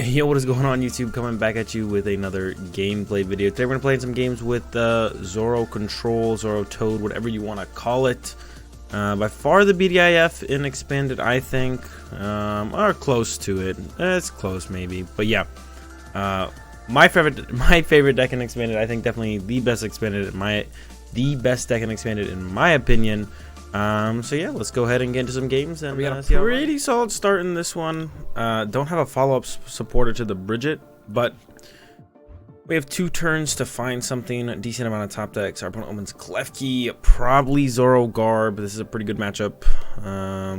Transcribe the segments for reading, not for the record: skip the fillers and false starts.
Yo, what is going on, YouTube? Coming back at you with another gameplay video. Today we're going to play some games with ZoroControl, Zoro Toad, whatever you want to call it. By far the BDIF in Expanded, I think, or close to it. It's close maybe, but yeah. My favorite deck in Expanded, I think definitely the best deck in Expanded in my opinion. So yeah, let's go ahead and get into some games, and we got a pretty solid start in this one. Don't have a follow-up supporter to the Bridget, but we have 2 turns to find something. A decent amount of top decks. Our opponent opens Klefki, probably Zoro Garb. This is a pretty good matchup.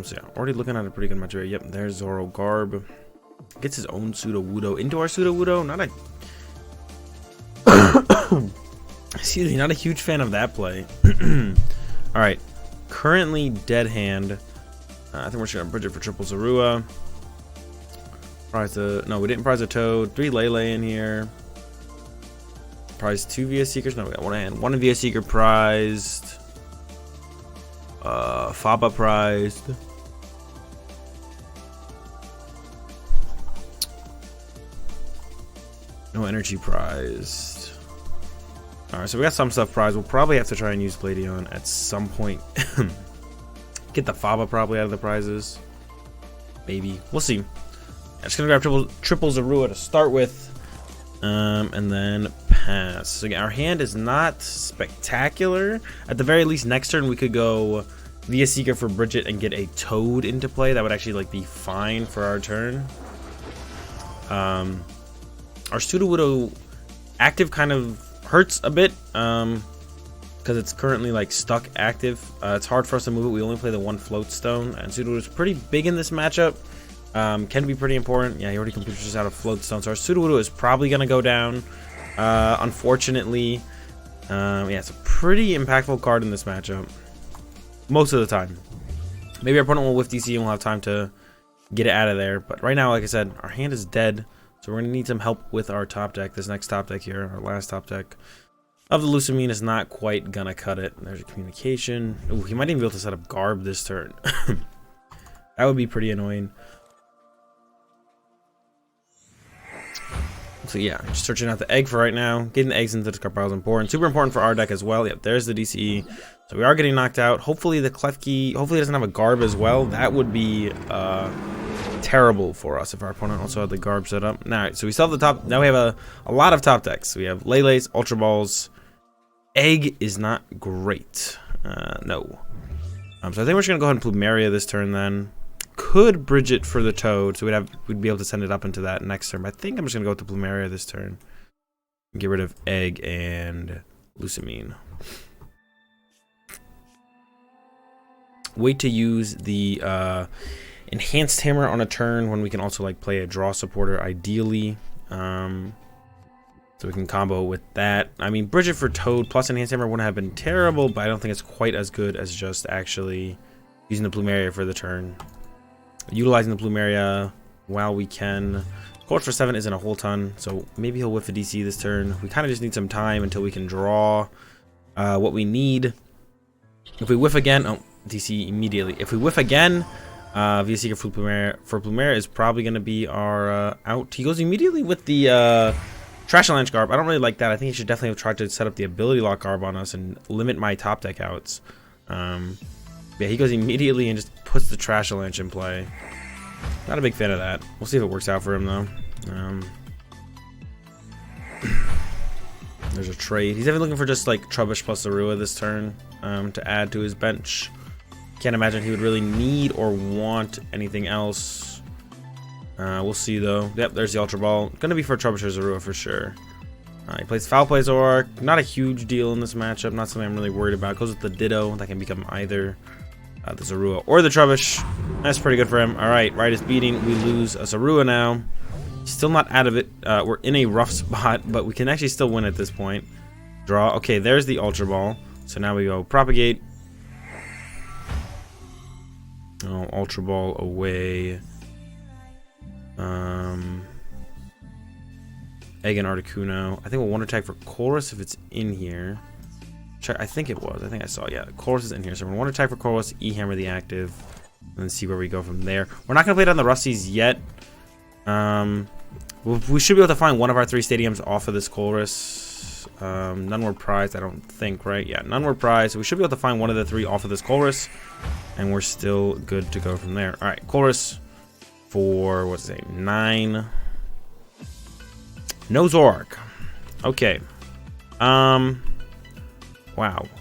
So yeah, already looking at a pretty good matchup here. Yep, there's Zoro Garb. Gets his own Sudowoodo into our Sudowoodo. Not a excuse me, not a huge fan of that play. All right. Currently dead hand. I think we're just gonna bridge it for triple Zorua. No, we didn't prize a Toad. 3 Lele in here. Prize 2 VS Seekers. No, we got 1 hand. 1 VS Seeker prized. Faba prized. No energy prized. Alright, so we got some stuff prized. We'll probably have to try and use Gladion at some point. Get the Faba probably out of the prizes. Maybe. We'll see. I'm just gonna grab triple Zorua to start with. And then pass. So again, our hand is not spectacular. At the very least, next turn we could go via Seeker for Bridget and get a Toad into play. That would actually be fine for our turn. Our Sudowoodo active kind of hurts a bit because it's currently stuck active. It's hard for us to move it. We only play the 1 float stone, and Sudowoodo is pretty big in this matchup. Can be pretty important. Yeah, he already completely just out of float stone, so our Sudowoodo is probably gonna go down, unfortunately. Yeah, it's a pretty impactful card in this matchup most of the time. Maybe our opponent will whiff DC and we'll have time to get it out of there, but right now, like I said, our hand is dead. So we're going to need some help with our top deck. This next top deck here, our last top deck of the Lucamine, is not quite going to cut it. There's a communication. Ooh, he might even be able to set up Garb this turn. That would be pretty annoying. So yeah, just searching out the egg for right now. Getting the eggs into the card pile is important. Super important for our deck as well. Yep, there's the DCE. So we are getting knocked out. Hopefully the Klefki, hopefully it doesn't have a Garb as well. That would be terrible for us if our opponent also had the Garb set up. Alright, so we still have the top. Now we have a lot of top decks. We have Lele's, Ultra Balls. Egg is not great. No. So I think we're just gonna go ahead and Plumeria this turn then. Could bridge it for the Toad, so we'd be able to send it up into that next turn. But I think I'm just gonna go with the Plumeria this turn. Get rid of Egg and Lucamine. Wait to use the Enhanced Hammer on a turn when we can also play a draw supporter ideally, so we can combo with that. I mean, Bridget for Toad plus Enhanced Hammer wouldn't have been terrible, but I don't think it's quite as good as just actually using the Plumeria for the turn. Utilizing the Plumeria while we can. Coach for 7 isn't a whole ton, so maybe he'll whiff a DC this turn. We kind of just need some time until we can draw what we need. If we whiff again, oh, DC immediately. If we whiff again, via Seeker for Plumeria is probably going to be our out. He goes immediately with the Trash Lunch Garb. I don't really like that. I think he should definitely have tried to set up the Ability Lock Garb on us and limit my top deck outs. Yeah, he goes immediately and just puts the Trash Lunch in play. Not a big fan of that. We'll see if it works out for him though. There's a trade. He's definitely looking for just Trubbish plus Zorua this turn to add to his bench. Can't imagine he would really need or want anything else. We'll see though. Yep, there's the Ultra Ball. Gonna be for Trubbish or Zorua for sure. He plays Foul Play Zoroark. Not a huge deal in this matchup. Not something I'm really worried about. Goes with the Ditto. That can become either the Zorua or the Trubbish. That's pretty good for him. Alright, right is beating. We lose a Zorua now. Still not out of it. We're in a rough spot, but we can actually still win at this point. Draw. Okay, there's the Ultra Ball. So now we go Propagate. Oh, Ultra Ball away. Egg and Articuno. I think we'll Wonder Tag for Chorus if it's in here. Check. I think it was. I think I saw. Yeah, Chorus is in here. So we're going to Wonder Tag for Chorus, E-Hammer the active, and then see where we go from there. We're not going to play it on the Rusties yet. We'll We should be able to find one of our 3 stadiums off of this Colress. None were prized, I don't think, right? Yeah, none were prized. So we should be able to find one of the 3 off of this Colress. And we're still good to go from there. All right, Colress for, what's it say, 9. No Zoroark. Okay. Wow,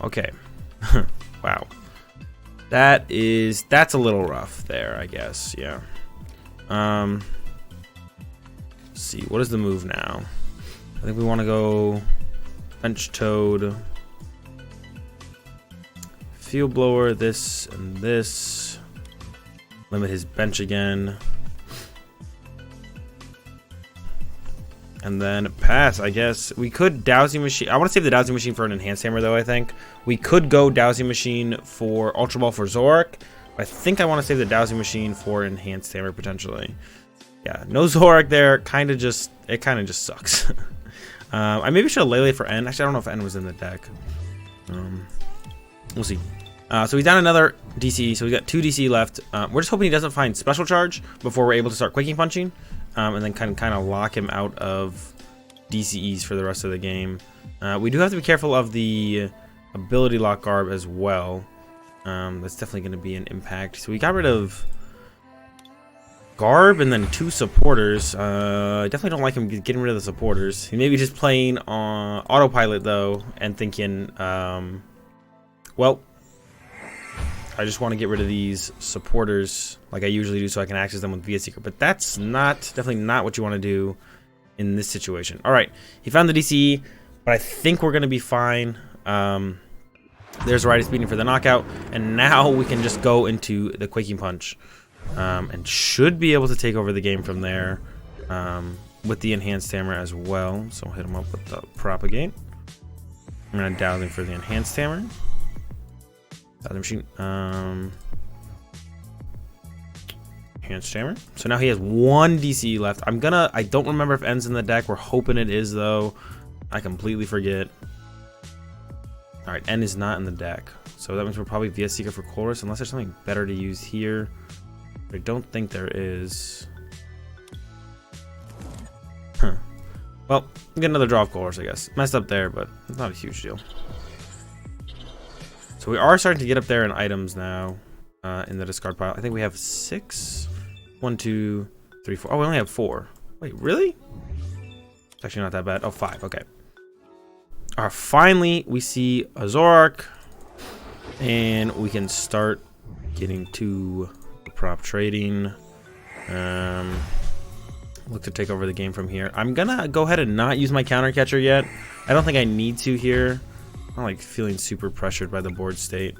okay. Wow. That's a little rough there, I guess, yeah. Let's see, what is the move now? I think we want to go bench Toad, field blower, this and this, limit his bench again, and then pass. I guess we could Dowsing Machine. I want to save the Dowsing Machine for an Enhanced Hammer, though. I think we could go Dowsing Machine for Ultra Ball for Zoroark. I think I want to save the Dowsing Machine for Enhanced Hammer potentially. Yeah, no Zoroark there. It kind of just sucks. I maybe should have Lele for N. Actually, I don't know if N was in the deck. We'll see. So he's down another DCE. So we got 2 DCE left. We're just hoping he doesn't find Special Charge before we're able to start Quaking Punching, and then kind of lock him out of DCEs for the rest of the game. We do have to be careful of the ability lock Garb as well. That's definitely going to be an impact. So we got rid of Garb and then 2 supporters. I definitely don't like him getting rid of the supporters. He may be just playing on autopilot though and thinking, well, I just want to get rid of these supporters like I usually do so I can access them with VS Seeker. But that's definitely not what you want to do in this situation. All right, he found the DCE, but I think we're going to be fine. There's Righty Speeding for the knockout, and now we can just go into the Quaking Punch. And should be able to take over the game from there with the Enhanced Hammer as well. So hit him up with the Propagate. I'm going to Dowsing for the Enhanced Hammer. Dowsing Machine. Enhanced Hammer. So now he has 1 DCE left. I don't remember if N's in the deck. We're hoping it is, though. I completely forget. Alright, N is not in the deck. So that means we're probably VS Seeker for Colress, unless there's something better to use here. I don't think there is. Huh. Well, we get another draw of Colress, I guess. Messed up there, but it's not a huge deal. So we are starting to get up there in items now in the discard pile. I think we have 6. 1, 2, 3, 4. Oh, we only have 4. Wait, really? It's actually not that bad. Oh, 5. Okay. Finally, we see a Zoroark, and we can start getting to prop trading. Look to take over the game from here. I'm gonna go ahead and not use my counter catcher yet. I don't think I need to here. I'm like feeling super pressured by the board state.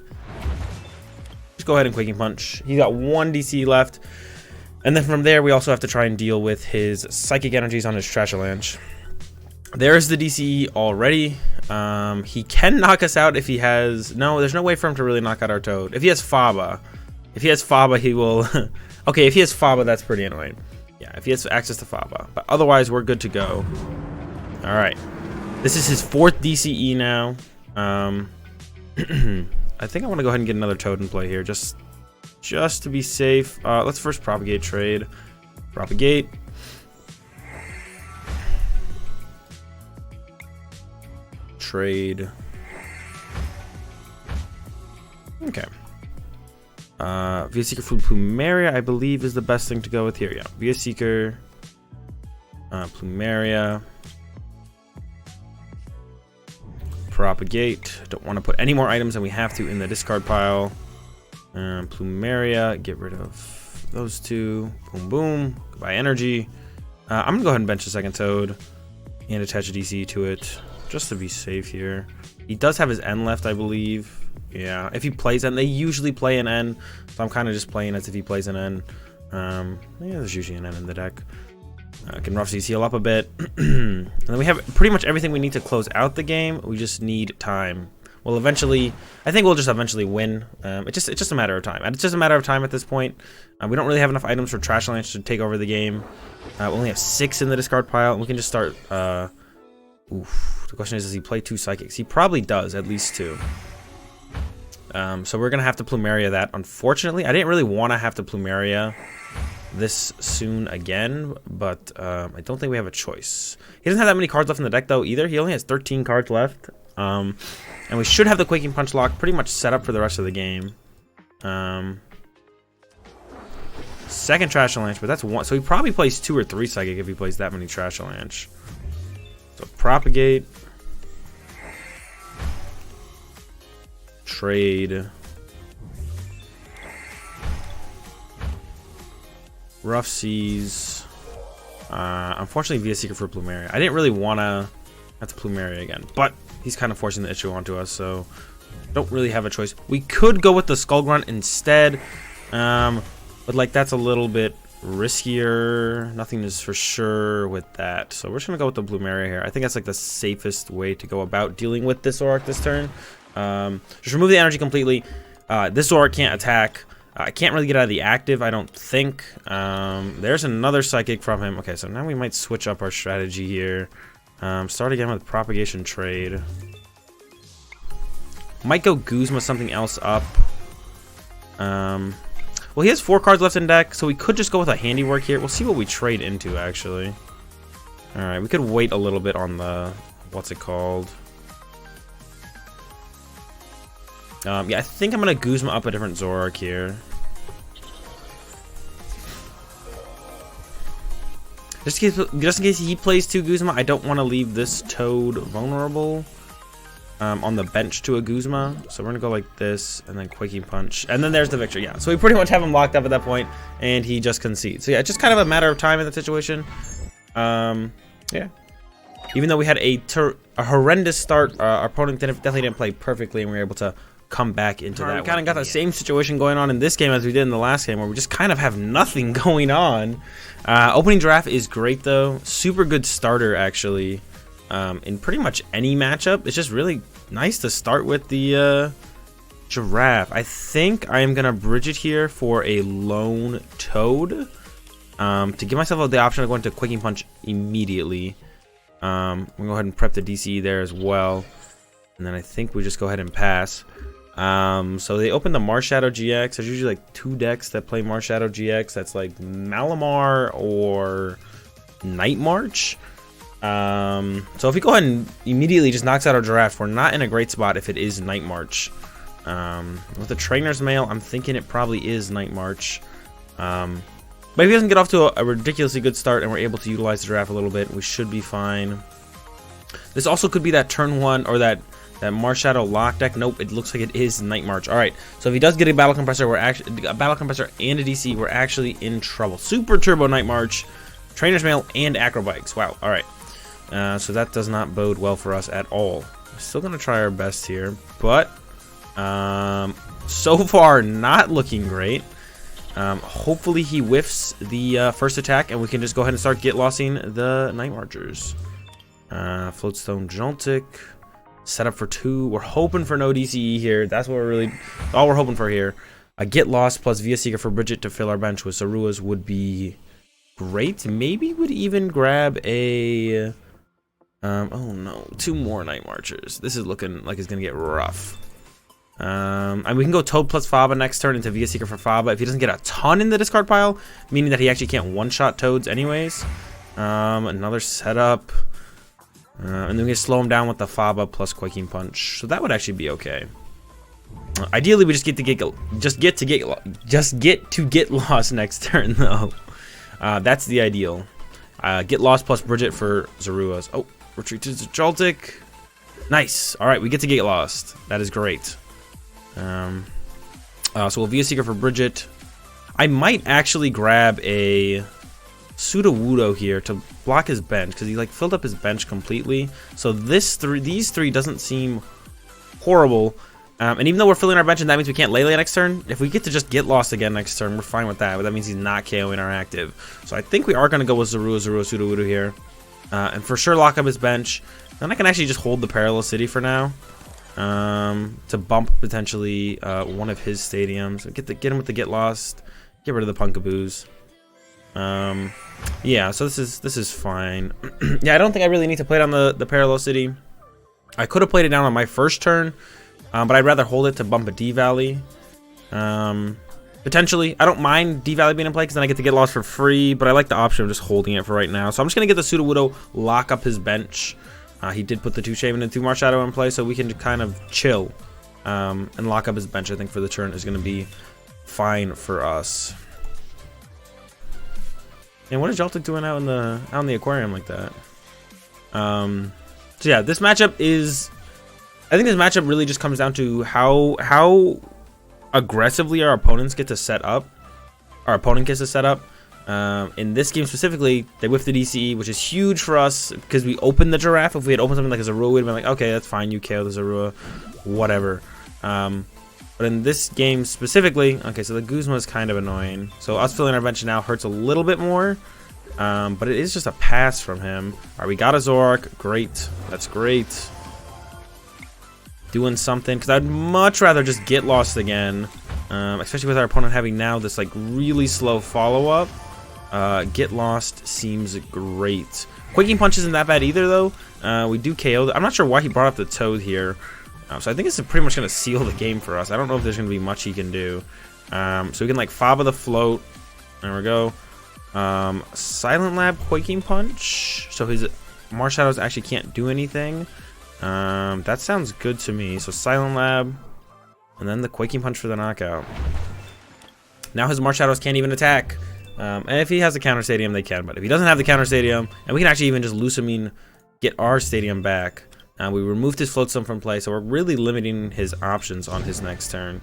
Just go ahead and Quaking Punch. He got 1 DC left, and then from there we also have to try and deal with his Psychic Energies on his Trash Avalanche. There's the DCE already. He can knock us out if he has... No, there's no way for him to really knock out our Toad. If he has Faba, he will... Okay, if he has Faba, that's pretty annoying. Yeah, if he has access to Faba. But otherwise, we're good to go. Alright. This is his 4th DCE now. I think I want to go ahead and get another Toad in play here. Just to be safe. Let's first Propagate trade. Propagate. Trade. Okay. VS Seeker for Plumeria, I believe, is the best thing to go with here. Yeah, VS Seeker, Plumeria, Propagate. Don't want to put any more items than we have to in the discard pile. Plumeria, get rid of those 2. Boom, boom. Goodbye, energy. I'm gonna go ahead and bench a second Toad and attach a DC to it, just to be safe here. He does have his N left, I believe. Yeah, if he plays N, they usually play an N, so I'm kind of just playing as if he plays an N. Yeah, there's usually an N in the deck. Can Rough heal up a bit. And then we have pretty much everything we need to close out the game. We just need time. Well, eventually, I think we'll just eventually win. It's just a matter of time. It's just a matter of time at this point. We don't really have enough items for Trash Avalanche to take over the game. We only have 6 in the discard pile, and we can just start... Oof. The question is, does he play 2 Psychics? He probably does, at least 2. So we're going to have to Plumeria that, unfortunately. I didn't really want to have to Plumeria this soon again, but I don't think we have a choice. He doesn't have that many cards left in the deck though either. He only has 13 cards left, and we should have the Quaking Punch lock pretty much set up for the rest of the game. Second Trash Avalanche, but that's one, so he probably plays 2 or 3 Psychic if he plays that many Trash Avalanche. So Propagate, trade, Rough Seas. Unfortunately, Via Seeker for Plumeria. I didn't really want to have to Plumeria again, but he's kind of forcing the issue onto us, so don't really have a choice. We could go with the Skull Grunt instead, but like that's a little bit riskier. Nothing is for sure with that, so we're just gonna go with the Plumeria here. I think that's like the safest way to go about dealing with this Zoroark this turn. Just remove the energy completely. This Zoroark can't attack. I can't really get out of the active, I don't think. There's another Psychic from him. Okay, so now we might switch up our strategy here. Start again with Propagation Trade. Might go Guzma something else up. Well, he has 4 cards left in deck, so we could just go with a Handiwork here. We'll see what we trade into, actually. Alright, we could wait a little bit on the... what's it called? Yeah, I think I'm going to Guzma up a different Zoroark here. Just in case he plays 2 Guzma, I don't want to leave this Toad vulnerable on the bench to a Guzma. So we're going to go like this, and then Quaking Punch. And then there's the victory, yeah. So we pretty much have him locked up at that point, and he just concedes. So yeah, it's just kind of a matter of time in that situation. Yeah. Even though we had a horrendous start, our opponent definitely didn't play perfectly, and we were able to come back into that. We kind of got the same situation going on in this game as we did in the last game, where we just kind of have nothing going on. Opening Giraffe is great though. Super good starter actually. In pretty much any matchup. It's just really nice to start with the Giraffe. I think I am gonna bridge it here for a lone Toad. To give myself the option of going to Quaking Punch immediately. I'm gonna go ahead and prep the DCE there as well. And then I think we just go ahead and pass. So they open the Marshadow GX. There's usually like 2 decks that play Marshadow GX. That's like Malamar or Night March. So if we go ahead and immediately just knocks out our Giraffe, we're not in a great spot if it is Night March. With the Trainer's Mail, I'm thinking it probably is Night March. But if he doesn't get off to a ridiculously good start and we're able to utilize the Giraffe a little bit, we should be fine. This also could be that turn 1 or that Marshadow lock deck. Nope, it looks like it is Night March. All right, so if he does get a Battle Compressor, we're actually a Battle Compressor and a DC, we're actually in trouble. Super Turbo Night March, Trainer's Mail, and Acrobikes. Wow. All right, so that does not bode well for us at all. We're still gonna try our best here, but so far not looking great. Hopefully he whiffs the first attack, and we can just go ahead and start get-lossing the Night Marchers. Floatstone Joltik. Set up for 2. We're hoping for no DCE here. That's what we're really all we're hoping for here. A Get Lost plus Via Seeker for Bridget to fill our bench with Zoruas would be great. Maybe would even grab a oh no, 2 more Night Marchers. This is looking like it's gonna get rough. And we can go Toad plus Faba next turn into Via Seeker for Faba if he doesn't get a ton in the discard pile, meaning that he actually can't one-shot Toads anyways. Another setup. And then we can slow him down with the Faba plus Quaking Punch, so that would actually be okay. Ideally, we just get to get lost next turn though. That's the ideal. Get lost plus Bridget for Zoruas. Oh, retreat to Joltik. Nice. All right, we get to get lost. That is great. So we'll Via Seeker for Bridget. I might actually grab a Sudowoodo here to block his bench because he like filled up his bench completely. So these 3 doesn't seem horrible. And even though we're filling our bench and that means we can't Lele next turn, if we get to just get lost again next turn, we're fine with that. But that means he's not KOing our active. So I think we are going to go with Sudowoodo here. And for sure lock up his bench. Then I can actually just hold the Parallel City for now. To bump potentially one of his stadiums. Get him with the Get Lost. Get rid of the Punkaboos. Yeah, so this is fine. Yeah, I don't think I really need to play it on the Parallel City. I could have played it down on my first turn, but I'd rather hold it to bump a D-Valley. Potentially, I don't mind D-Valley being in play because then I get to get lost for free, but I like the option of just holding it for right now. So I'm just going to get the Sudowoodo, lock up his bench. He did put the 2 Shaman and 2 Marshadow in play, so we can kind of chill and lock up his bench. I think for the turn is going to be fine for us. And what is Joltik doing out in the aquarium like that? So yeah, this matchup is... I think this matchup really just comes down to how aggressively our opponents get to set up. Our opponent gets to set up. In this game specifically, they whiffed the DCE, which is huge for us because we opened the Giraffe. If we had opened something like a Zorua, we'd have been like, okay, that's fine, you KO the Zorua, whatever. But in this game specifically, okay, so the Guzma is kind of annoying. So us filling our bench now hurts a little bit more, but it is just a pass from him. All right, we got a Zoroark. Great. That's great. Doing something, because I'd much rather just get lost again, especially with our opponent having now this like really slow follow-up. Get lost seems great. Quaking Punch isn't that bad either though. We do KO. I'm not sure why he brought up the Toad here, so I think it's pretty much going to seal the game for us. I don't know if there's going to be much he can do. So we can like Faba the Float. There we go. Silent Lab Quaking Punch, so his Marshadows actually can't do anything. That sounds good to me. So Silent Lab, and then the Quaking Punch for the knockout. Now his Marshadows can't even attack. And if he has the counter stadium, they can. But if he doesn't have the counter stadium, and we can actually even just Lusamine get our stadium back. We removed his Float Stone from play, so we're really limiting his options on his next turn.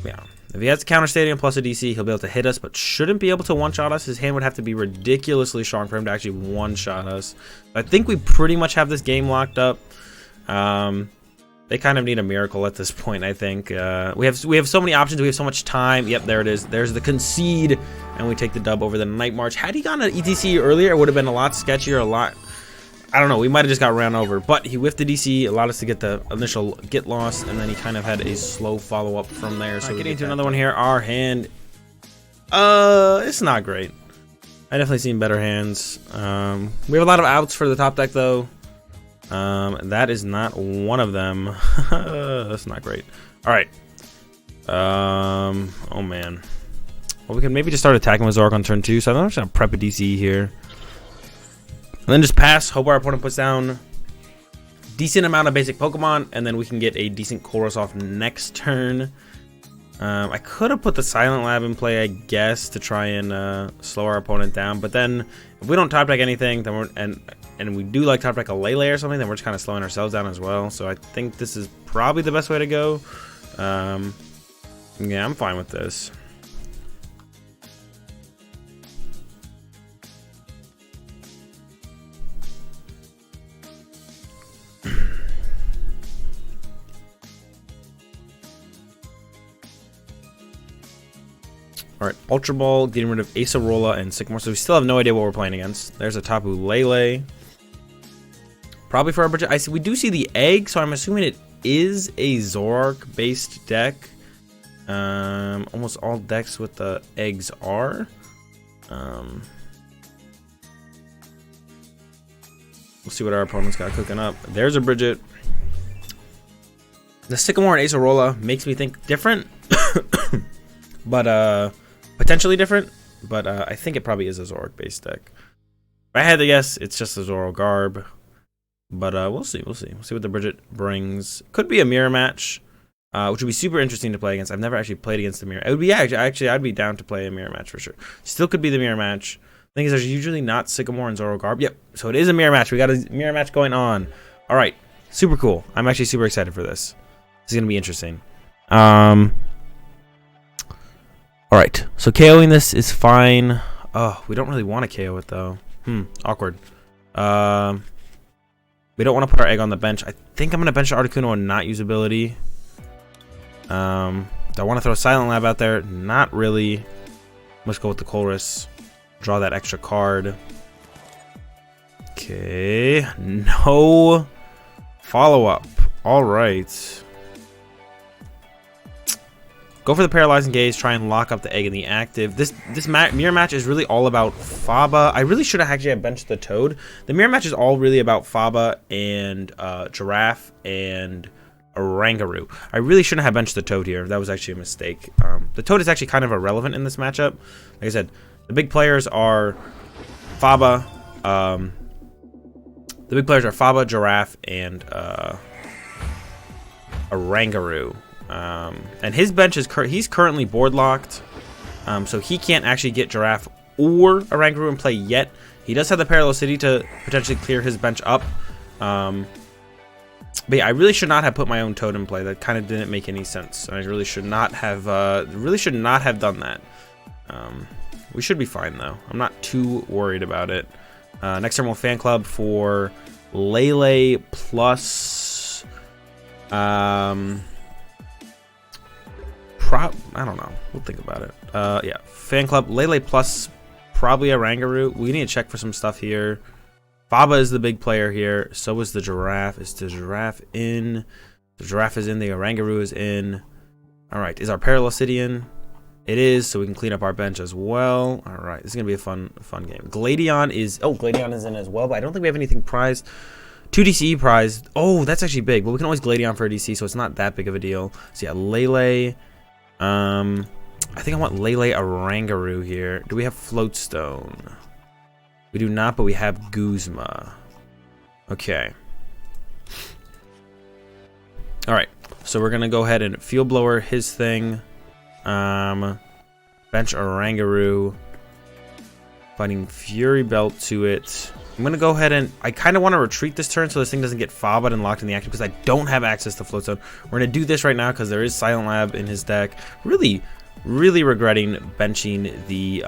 Yeah. If he has the counter stadium plus a DC, he'll be able to hit us, but shouldn't be able to one-shot us. His hand would have to be ridiculously strong for him to actually one-shot us. I think we pretty much have this game locked up. They kind of need a miracle at this point, I think. We have so many options. We have so much time. Yep, there it is. There's the concede, and we take the dub over the Night March. Had he gone to ETC earlier, it would have been a lot sketchier, a lot... I don't know, we might have just got ran over, but he whiffed the DC, allowed us to get the initial get lost, and then he kind of had a slow follow-up from there. So getting into another one here, our hand, it's not great. I definitely seen better hands. We have a lot of outs for the top deck, though. That is not one of them. That's not great. All right. Oh, man. Well, we can maybe just start attacking with Zoroark on turn 2, so I'm just going to prep a DC here. And then just pass, hope our opponent puts down decent amount of basic Pokemon, and then we can get a decent Chorus off next turn. I could have put the Silent Lab in play, I guess, to try and slow our opponent down. But then, if we don't top deck anything, then we're and we do like top deck a Lele or something, then we're just kind of slowing ourselves down as well. So I think this is probably the best way to go. Yeah, I'm fine with this. Alright, Ultra Ball, getting rid of Acerola and Sycamore, so we still have no idea what we're playing against. There's a Tapu Lele. Probably for our budget. I see we do see the egg, so I'm assuming it is a Zoroark-based deck. Almost all decks with the eggs are. We'll see what our opponent's got cooking up. There's a Bridget. The Sycamore and Acerola makes me think different. But, potentially different, but I think it probably is a Zoroark-based deck. If I had to guess, it's just a Zoro Garb. But we'll see. We'll see what the Bridget brings. Could be a mirror match, which would be super interesting to play against. I've never actually played against the mirror. It would be actually I'd be down to play a mirror match for sure. Still could be the mirror match. The thing is, there's usually not Sycamore and Zoro Garb. Yep, so it is a mirror match. We got a mirror match going on. All right, super cool. I'm actually super excited for this. This is gonna be interesting. All right, so KOing this is fine. Oh, we don't really want to KO it though. Awkward. We don't want to put our egg on the bench. I think I'm gonna bench Articuno and not use ability. Do I want to throw a Silent Lab out there? Not really. Let's go with the Chorus. Draw that extra card. Okay, no follow-up. All right. Go for the Paralyzing Gaze, try and lock up the egg in the active. This mirror match is really all about Faba. I really should have actually benched the Toad. The mirror match is all really about Faba and Giraffe and Oranguru. I really shouldn't have benched the Toad here. That was actually a mistake. The Toad is actually kind of irrelevant in this matchup. Like I said, the big players are Faba. The big players are Faba, Giraffe, and Oranguru. And his bench is he's currently board locked, so he can't actually get Giraffe or Oranguru in play yet. He does have the Parallel City to potentially clear his bench up. But yeah, I really should not have put my own Toad in play. That kind of didn't make any sense. I really should not have done that. We should be fine though. I'm not too worried about it. Next turn we'll Fan Club for Lele plus I don't know. We'll think about it. Yeah, Fan Club Lele plus probably Oranguru. We need to check for some stuff here. Faba is the big player here. So is the Giraffe. Is the Giraffe in? The Giraffe is in. The Oranguru is in. All right. Is our Parallel City in? It is. So we can clean up our bench as well. All right. This is gonna be a fun game. Gladion is. Oh, Gladion is in as well. But I don't think we have anything prized. 2 DCE prized. Oh, that's actually big. But we can always Gladion for a DC, so it's not that big of a deal. So yeah, Lele. I think I want Lele Oranguru here. Do we have Floatstone? We do not, but we have Guzma. Okay. Alright. So we're gonna go ahead and Field Blower his thing. Bench Oranguru. Finding Fury Belt to it. I'm gonna go ahead and I kinda wanna retreat this turn so this thing doesn't get fobbed and locked in the action because I don't have access to Floatstone. We're gonna do this right now because there is Silent Lab in his deck. Really regretting benching the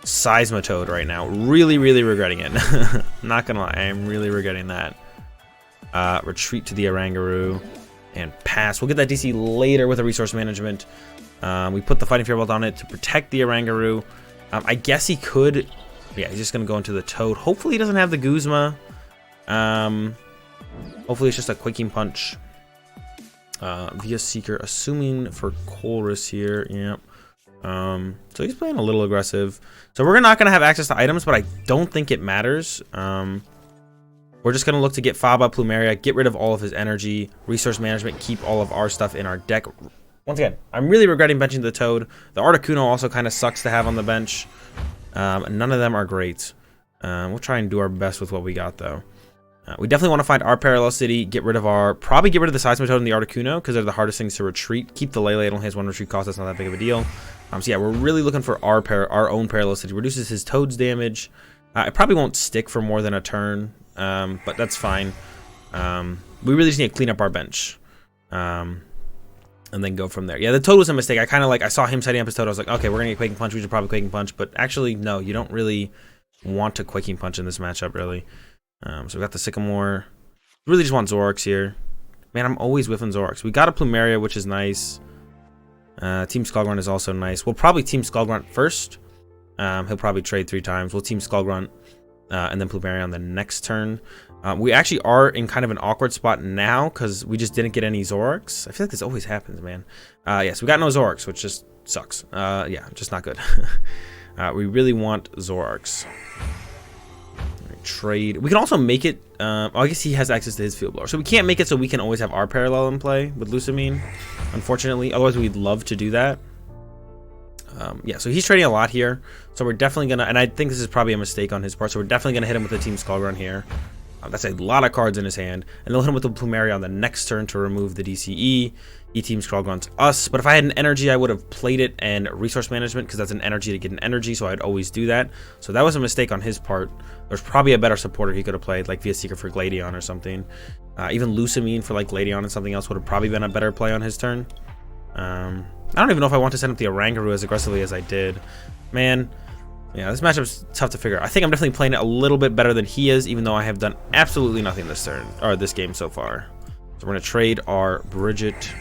Seismitoad right now. Really regretting it. Not gonna lie, I am really regretting that. Retreat to the Oranguru and pass. We'll get that DC later with a resource management. We put the Fighting Fury Belt on it to protect the Oranguru. I guess he could. Yeah, he's just gonna go into the Toad. Hopefully he doesn't have the Guzma. Hopefully it's just a Quaking Punch. Via Seeker, assuming for Colress here. Yep. So he's playing a little aggressive. So we're not going to have access to items, but I don't think it matters. We're just going to look to get Faba, Plumeria, get rid of all of his energy, resource management, keep all of our stuff in our deck. Once again, I'm really regretting benching the Toad. The Articuno also kind of sucks to have on the bench. None of them are great. We'll try and do our best with what we got, though. We definitely want to find our Parallel City, probably get rid of the Seismitoad and the Articuno, because they're the hardest things to retreat. Keep the Lele, it only has 1 retreat cost, that's not that big of a deal. So yeah, we're really looking for our own Parallel City. Reduces his Toad's damage. It probably won't stick for more than a turn, but that's fine. We really just need to clean up our bench. And then go from there. Yeah, the Toad was a mistake. I saw him setting up his Toad. I was like, okay, we're going to get Quaking Punch. We should probably Quaking Punch. But actually, no, you don't really want to Quaking Punch in this matchup, really. So we got the Sycamore. Really just want Zoroarks here. Man, I'm always whiffing Zoroarks. We got a Plumeria, which is nice. Team Skullgrunt is also nice. We'll probably Team Skullgrunt first. He'll probably trade 3 times. We'll Team Skullgrunt and then Plumeria on the next turn. We actually are in kind of an awkward spot now because we just didn't get any Zoroarks. I feel like this always happens, man. Yes, we got no Zoroarks, which just sucks. Yeah, just not good. We really want Zoroarks. Trade. We can also make it. I guess he has access to his Field Blower, so we can't make it so we can always have our Parallel in play with Lusamine, unfortunately. Otherwise, we'd love to do that. Yeah, so he's trading a lot here, so we're definitely gonna. And I think this is probably a mistake on his part. So we're definitely gonna hit him with the Team Skullgrunt here. That's a lot of cards in his hand, and they'll hit him with the Plumeria on the next turn to remove the DCE. He Team Skullgrunts us, but if I had an energy, I would have played it and resource management because that's an energy to get an energy, so I'd always do that. So that was a mistake on his part. There's probably a better supporter he could have played, like Via Seeker for Gladion or something. Even Lusamine for like Gladion and something else would have probably been a better play on his turn. I don't even know if I want to send up the Oranguru as aggressively as I did. Man, yeah, this matchup's tough to figure out. I think I'm definitely playing it a little bit better than he is, even though I have done absolutely nothing this turn, or this game so far. So we're gonna trade our Bridget.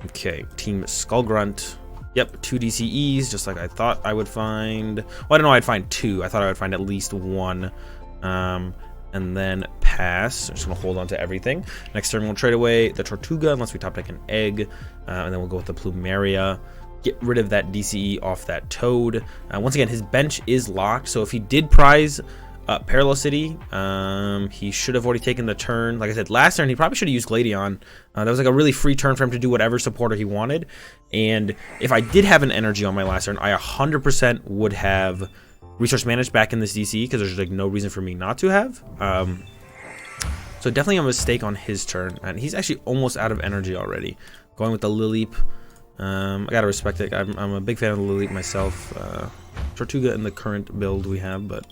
Okay, Team Skullgrunt. Yep, 2 DCEs, just like I thought I would find. Well, I don't know I'd find 2. I thought I would find at least 1. And then pass. I'm just going to hold on to everything. Next turn, we'll trade away the Tortuga unless we top deck an egg. And then we'll go with the Plumeria. Get rid of that DCE off that Toad. Once again, his bench is locked. So if he did prize Paralocity. He should have already taken the turn. Like I said, last turn he probably should have used Gladion. That was like a really free turn for him to do whatever supporter he wanted. And if I did have an energy on my last turn, I 100% would have resource managed back in this DC, because there's like no reason for me not to have. So definitely a mistake on his turn, and he's actually almost out of energy already. Going with the Lileep. I gotta respect it. I'm a big fan of the Lileep myself. Tortuga in the current build we have, but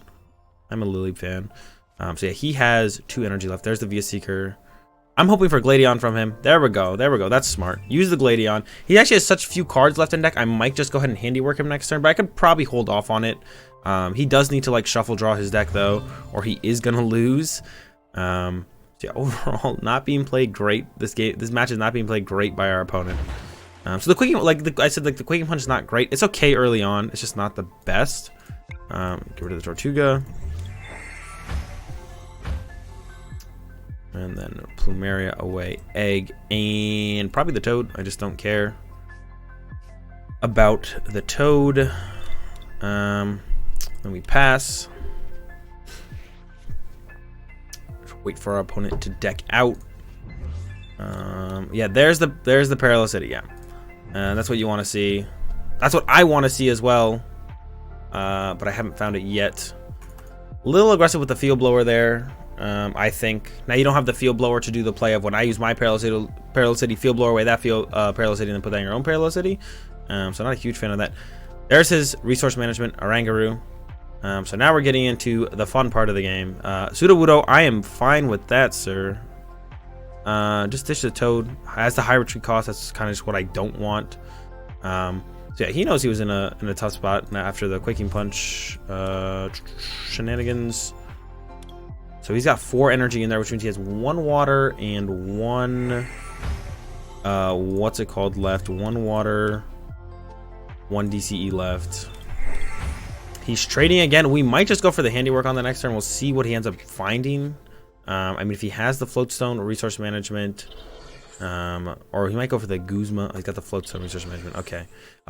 I'm a Lileep fan. So yeah, he has 2 energy left. There's the Via Seeker. I'm hoping for Gladion from him. There we go. There we go. That's smart. Use the Gladion. He actually has such few cards left in deck. I might just go ahead and handiwork him next turn, but I could probably hold off on it. He does need to like shuffle draw his deck though, or he is gonna lose. So yeah, overall not being played great. This match is not being played great by our opponent. So the Quaking, like I said, like the Quaking Punch is not great. It's okay early on. It's just not the best. Get rid of the Tortuga. And then Plumeria away, Egg, and probably the Toad. I just don't care about the Toad. Then we pass. Wait for our opponent to deck out. Yeah, there's the Paralocity. Yeah, that's what you want to see. That's what I want to see as well. But I haven't found it yet. A little aggressive with the Field Blower there. I think now you don't have the Field Blower to do the play of when I use my Paralocity Field Blower away that Paralocity and then put that in your own Paralocity. So not a huge fan of that. There's his resource management, Arangaroo. So now we're getting into the fun part of the game. Sudowoodo, I am fine with that, sir. Just dish the Toad. Has the high retreat cost. That's kind of just what I don't want. So yeah, he knows he was in a tough spot now after the Quaking Punch shenanigans. So he's got 4 energy in there, which means he has 1 water and 1 what's it called left? 1 water, 1 DCE left. He's trading again. We might just go for the handiwork on the next turn. We'll see what he ends up finding. I mean, if he has the Floatstone or resource management, or he might go for the Guzma. He's got the Floatstone resource management. Okay.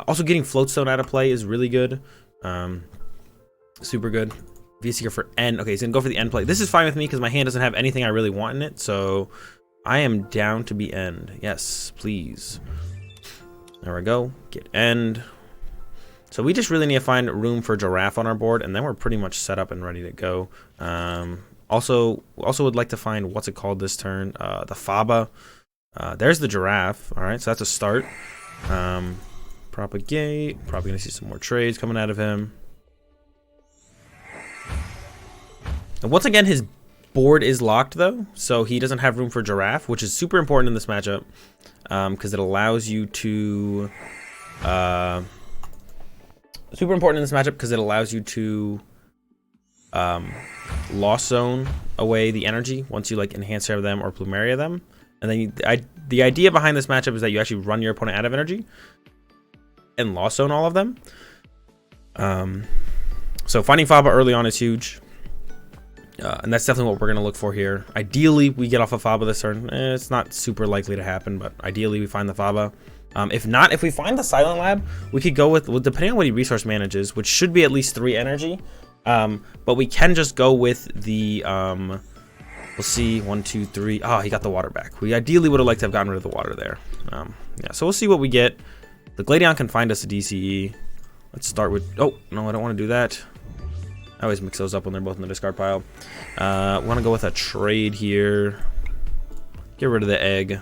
Also, getting Floatstone out of play is really good. Super good. Via Seeker for N. Okay, he's gonna go for the End play. This is fine with me because my hand doesn't have anything I really want in it. So I am down to be End. Yes, please. There we go. Get End. So we just really need to find room for Giraffe on our board, and then we're pretty much set up and ready to go. Also would like to find what's it called this turn. The Faba. There's the Giraffe. All right, so that's a start. Propagate. Probably gonna see some more trades coming out of him. And once again, his board is locked though, so he doesn't have room for Giraffe, which is super important in this matchup because it allows you to. Super important in this matchup because it allows you to Lost Zone away the energy once you like enhance them or Plumeria them, and then the idea behind this matchup is that you actually run your opponent out of energy and Lost Zone all of them. So finding Faba early on is huge. And that's definitely what we're going to look for here. Ideally, we get off of Faba this turn. It's not super likely to happen, but ideally we find the Faba. If not, if we find the Silent Lab, we could go with depending on what he resource manages, which should be at least 3 energy. But we can just go with the, we'll see, 1, 2, 3. Oh, he got the water back. We ideally would have liked to have gotten rid of the water there. Yeah, so we'll see what we get. The Gladion can find us a DCE. Let's start with, oh, no, I don't want to do that. I always mix those up when they're both in the discard pile. Want to go with a trade here. Get rid of the Egg.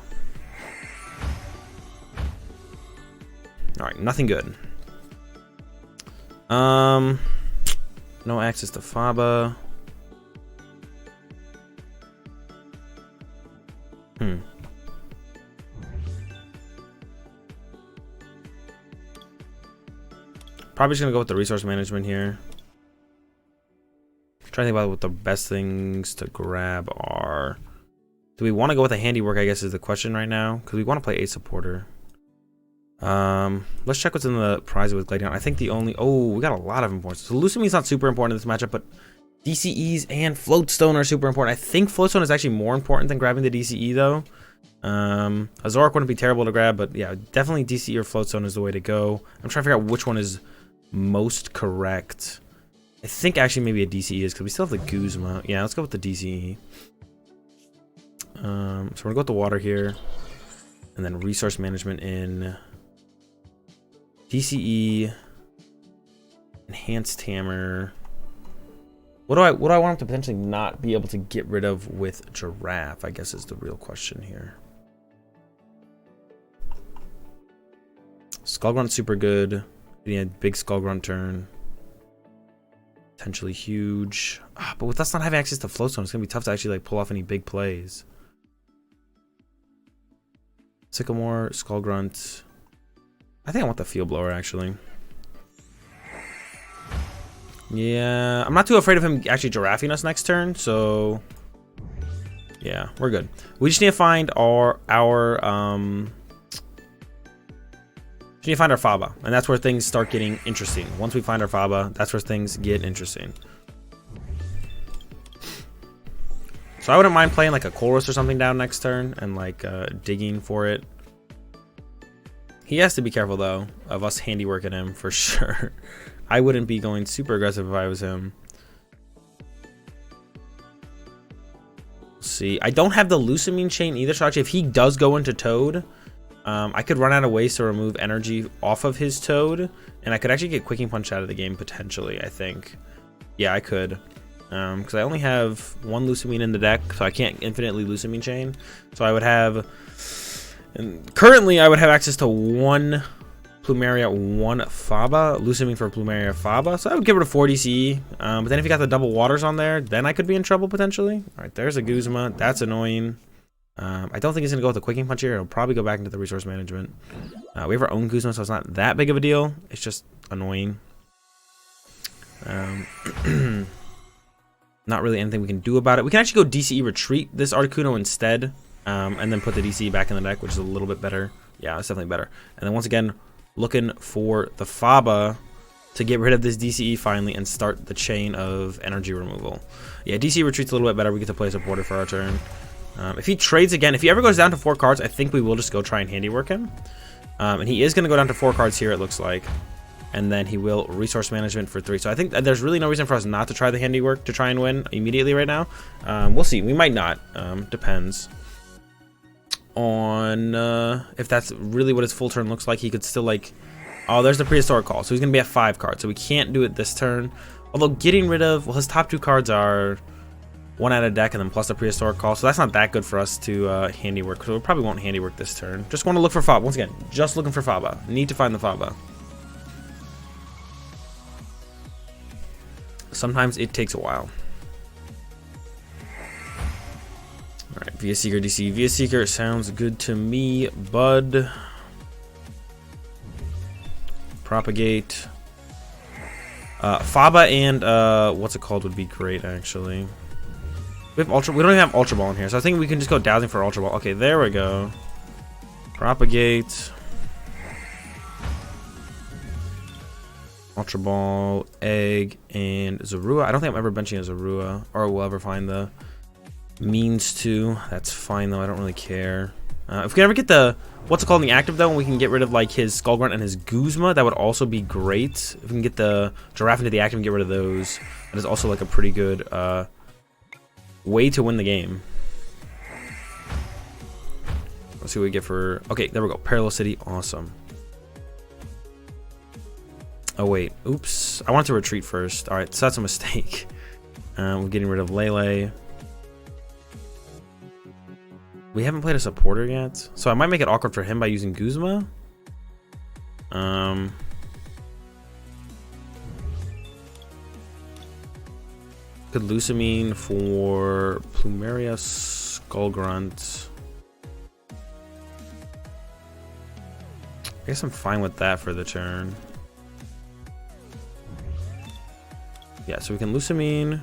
All right, nothing good. No access to Faba. Probably just gonna go with the resource management here. Trying to think about what the best things to grab are. Do we want to go with a handiwork, I guess is the question right now, because we want to play a supporter. Let's check what's in the prize with Gladion. I think the only, oh, we got a lot of importance. So Lucamine's not super important in this matchup, but DCEs and Floatstone are super important. I think Floatstone is actually more important than grabbing the DCE though. A Zoroark wouldn't be terrible to grab, but yeah, definitely DCE or Floatstone is the way to go. I'm trying to figure out which one is most correct. I think actually maybe a DCE is because we still have the Guzma. Yeah, let's go with the DCE. So we're gonna go with the water here, and then resource management in DCE, enhanced hammer. What do I want him to potentially not be able to get rid of with Giraffe? I guess is the real question here. Skull Grunt super good. Yeah, big Skull Grunt turn. Potentially huge. But with us not having access to Float Stone, it's gonna be tough to actually like pull off any big plays. Sycamore, Skull Grunt. I think I want the Field Blower actually. Yeah, I'm not too afraid of him actually giraffing us next turn, so yeah, we're good. We just need to find our Faba, and that's where things start getting interesting. Once we find our Faba, that's where things get interesting. So I wouldn't mind playing like a Chorus or something down next turn and like digging for it. He has to be careful though of us handiworking him for sure. I wouldn't be going super aggressive if I was him. Let's see, I don't have the Lusamine chain either, so actually if he does go into Toad, I could run out of ways to remove energy off of his Toad, and I could actually get Quicking Punch out of the game potentially, I think. Yeah, I could. Because I only have one Lusamine in the deck, so I can't infinitely Lusamine chain. So I would have... And currently, I would have access to one Plumeria, one Faba. Lusamine for Plumeria Faba. So I would get rid of 4 DCE. But then if you got the double waters on there, then I could be in trouble potentially. Alright, there's a Guzma. That's annoying. I don't think he's going to go with the Quicking Punch here. He'll probably go back into the resource management. We have our own Guzma, so it's not that big of a deal. It's just annoying. Not really anything we can do about it. We can actually go DCE retreat this Articuno instead, and then put the DCE back in the deck, which is a little bit better. Yeah, it's definitely better. And then once again, looking for the Faba to get rid of this DCE finally and start the chain of energy removal. Yeah, DCE retreat's a little bit better. We get to play a supporter for our turn. If he trades again, if he ever goes down to 4 cards, I think we will just go try and handiwork him. And he is going to go down to 4 cards here, it looks like. And then he will resource management for 3. So I think that there's really no reason for us not to try the handiwork to try and win immediately right now. We'll see. We might not. Depends on if that's really what his full turn looks like. He could still like... Oh, there's the Prehistoric Call. So he's going to be at 5 cards. So we can't do it this turn. Although getting rid of... Well, his top 2 cards are... 1 out of deck and then plus a Prehistoric Call, so that's not that good for us to handiwork, so we probably won't handiwork this turn. Just want to look for Faba. Once again, just looking for Faba. Need to find the Faba. Sometimes it takes a while. Alright, Via Seeker DC. Via Seeker sounds good to me, bud. Propagate. Faba and what's it called would be great actually. We have Ultra. We don't even have Ultra Ball in here, so I think we can just go dowsing for Ultra Ball. Okay, there we go. Propagate. Ultra Ball, Egg, and Zorua. I don't think I'm ever benching a Zorua, or we'll ever find the means to. That's fine though. I don't really care. If we can ever get the what's it called in the active though, and we can get rid of like his Skull Grunt and his Guzma, that would also be great. If we can get the Giraffe into the active and get rid of those, that is also like a pretty good way to win the game. Let's see what we get for... Okay, there we go. Parallel City. Awesome. Oh, wait. Oops. I wanted to retreat first. Alright, so that's a mistake. We're getting rid of Lele. We haven't played a supporter yet, so I might make it awkward for him by using Guzma. Could Lusamine for Plumeria Skull Grunt. I guess I'm fine with that for the turn. Yeah, so we can Lusamine.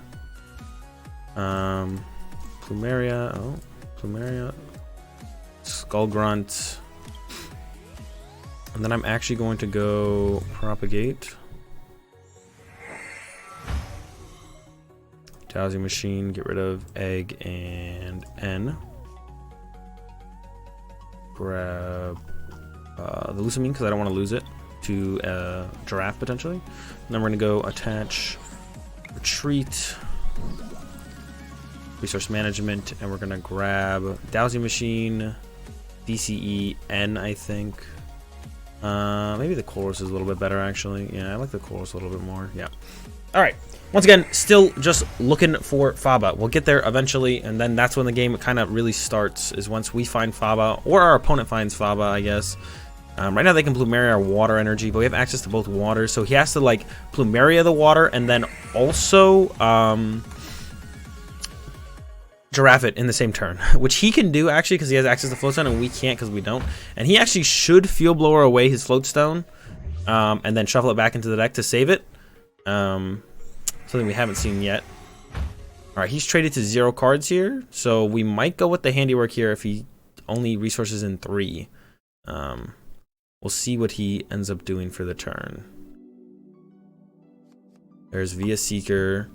Plumeria. Oh, Plumeria. Skull Grunt. And then I'm actually going to go Propagate. Dowsing Machine, get rid of Egg and N. Grab the Lusamine because I don't want to lose it to Giraffe potentially. And then we're going to go attach Retreat. Resource management, and we're gonna grab Dowsing Machine, DCE, N, I think. Maybe the Chorus is a little bit better, actually. Yeah, I like the Chorus a little bit more. Yeah. All right. Once again, still just looking for Faba. We'll get there eventually, and then that's when the game kind of really starts, is once we find Faba, or our opponent finds Faba, I guess. Right now they can Plumeria our water energy, but we have access to both waters, so he has to, like, Plumeria the water, and then also, Giraffe it in the same turn, which he can do actually because he has access to Floatstone and we can't because we don't. And he actually should Field Blower away his Floatstone and then shuffle it back into the deck to save it. Something we haven't seen yet. All right, he's traded to 0 cards here, so we might go with the Handiwork here if he only resources in 3. We'll see what he ends up doing for the turn. There's Via Seeker.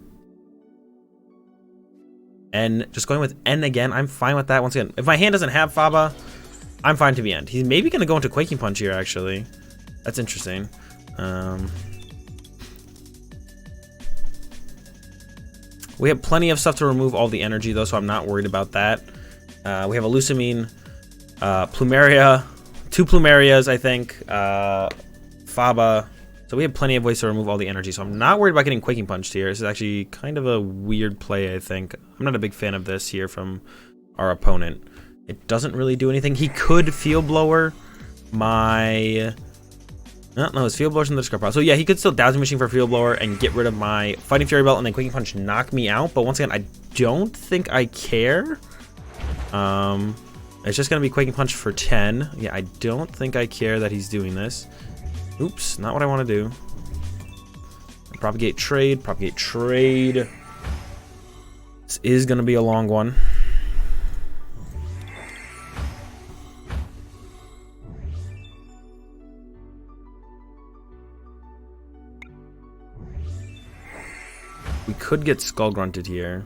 N, just going with N again. I'm fine with that. Once again, if my hand doesn't have Faba, I'm fine to be end. He's maybe going to go into Quaking Punch here, actually. That's interesting. We have plenty of stuff to remove all the energy, though, so I'm not worried about that. We have a Lusamine, Plumeria, 2 Plumerias, I think, Faba. So we have plenty of ways to remove all the energy, so I'm not worried about getting Quaking Punched here. This is actually kind of a weird play, I think. I'm not a big fan of this here from our opponent. It doesn't really do anything. He could Field Blower my... No, his Field Blower's in the discard pile. So yeah, he could still Dowsing Machine for Field Blower and get rid of my Fighting Fury Belt and then Quaking Punch knock me out. But once again, I don't think I care. It's just going to be Quaking Punch for 10. Yeah, I don't think I care that he's doing this. Oops, not what I want to do. Propagate trade, propagate trade. This is going to be a long one. We could get Skull Grunted here.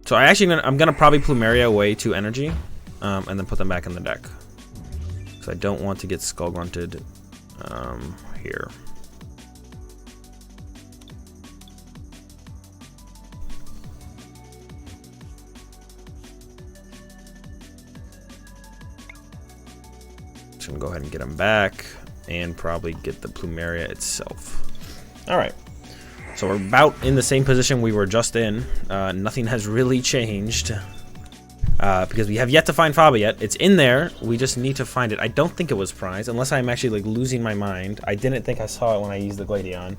So I'm gonna probably Plumeria away 2 energy, and then put them back in the deck. So I don't want to get Skull Grunted here. Just gonna go ahead and get him back, and probably get the Plumeria itself. All right. So we're about in the same position we were just in. Nothing has really changed. Because we have yet to find Faba yet. It's in there. We just need to find it. I don't think it was prize, unless I'm actually like losing my mind. I didn't think I saw it when I used the Gladion.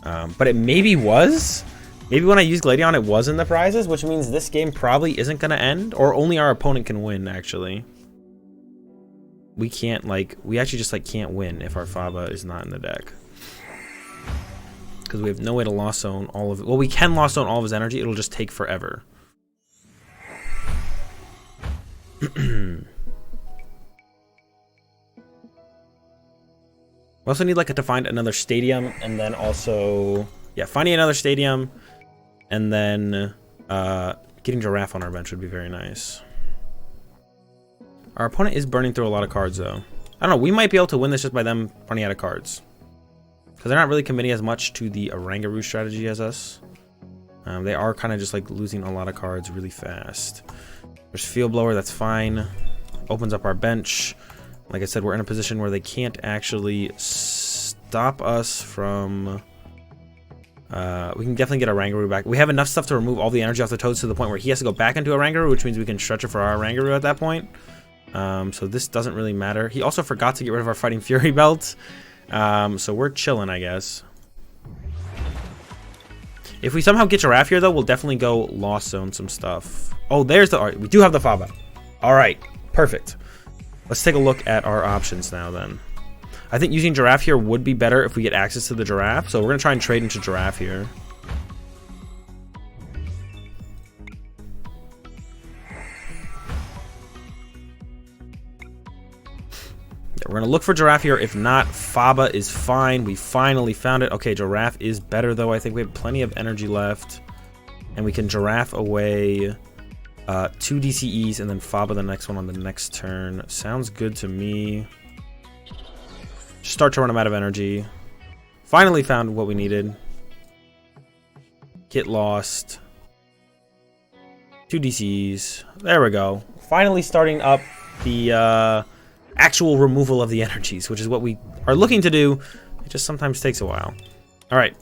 But it maybe was. Maybe when I used Gladion it was in the prizes, which means this game probably isn't going to end. Or only our opponent can win, actually. We can't, like, we actually just, like, can't win if our Faba is not in the deck. Because we have no way to Lost Zone all of it. Well, we can Lost Zone all of his energy. It'll just take forever. We also need, like, to find another stadium. And then also, yeah, finding another stadium. And then getting Giraffe on our bench would be very nice. Our opponent is burning through a lot of cards, though. I don't know. We might be able to win this just by them running out of cards. Because they're not really committing as much to the Oranguru strategy as us. They are kind of just like losing a lot of cards really fast. There's Field Blower, that's fine. Opens up our bench. Like I said, we're in a position where they can't actually stop us from... we can definitely get Oranguru back. We have enough stuff to remove all the energy off the Toads to the point where he has to go back into Oranguru, which means we can stretch it for our Oranguru at that point. So this doesn't really matter. He also forgot to get rid of our Fighting Fury Belt. So we're chilling, I guess. If we somehow get Giraffe here, though, we'll definitely go Lost Zone some stuff. Oh, there's the... Alright, we do have the Faba. Alright, perfect. Let's take a look at our options now, then. I think using Giraffe here would be better if we get access to the Giraffe. So we're going to try and trade into Giraffe here. We're going to look for Giraffe here. If not, Faba is fine. We finally found it. Okay, Giraffe is better, though. I think we have plenty of energy left. And we can Giraffe away 2 DCEs and then Faba the next one on the next turn. Sounds good to me. Start to run him out of energy. Finally found what we needed. Get lost. 2 DCs. There we go. Finally starting up the actual removal of the energies, which is what we are looking to do. It just sometimes takes a while. All right.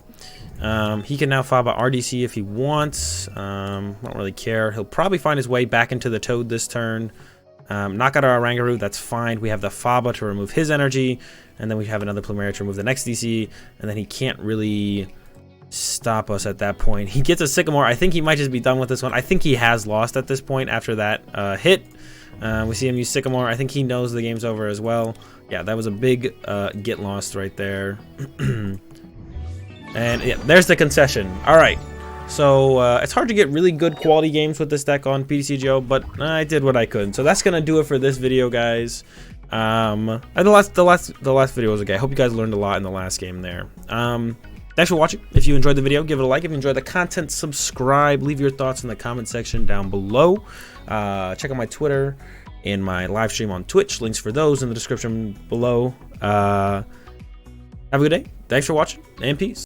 He can now Faba RDC if he wants. Don't really care. He'll probably find his way back into the Toad this turn. Knock out our Oranguru, that's fine. We have the Faba to remove his energy, and then we have another Plumeria to remove the next DC, and then he can't really stop us at that point. He gets a Sycamore. I think he might just be done with this one. I think he has lost at this point after that hit. We see him use Sycamore. I think he knows the game's over as well. Yeah, that was a big get lost right there. And yeah, there's the concession. All right. So it's hard to get really good quality games with this deck on PTCGO, but I did what I could. So that's gonna do it for this video, guys. And the last video was okay. I hope you guys learned a lot in the last game there. Thanks for watching. If you enjoyed the video, give it a like. If you enjoyed the content, subscribe. Leave your thoughts in the comment section down below. Check out my Twitter and my live stream on Twitch. Links for those in the description below. Have a good day. Thanks for watching, and peace.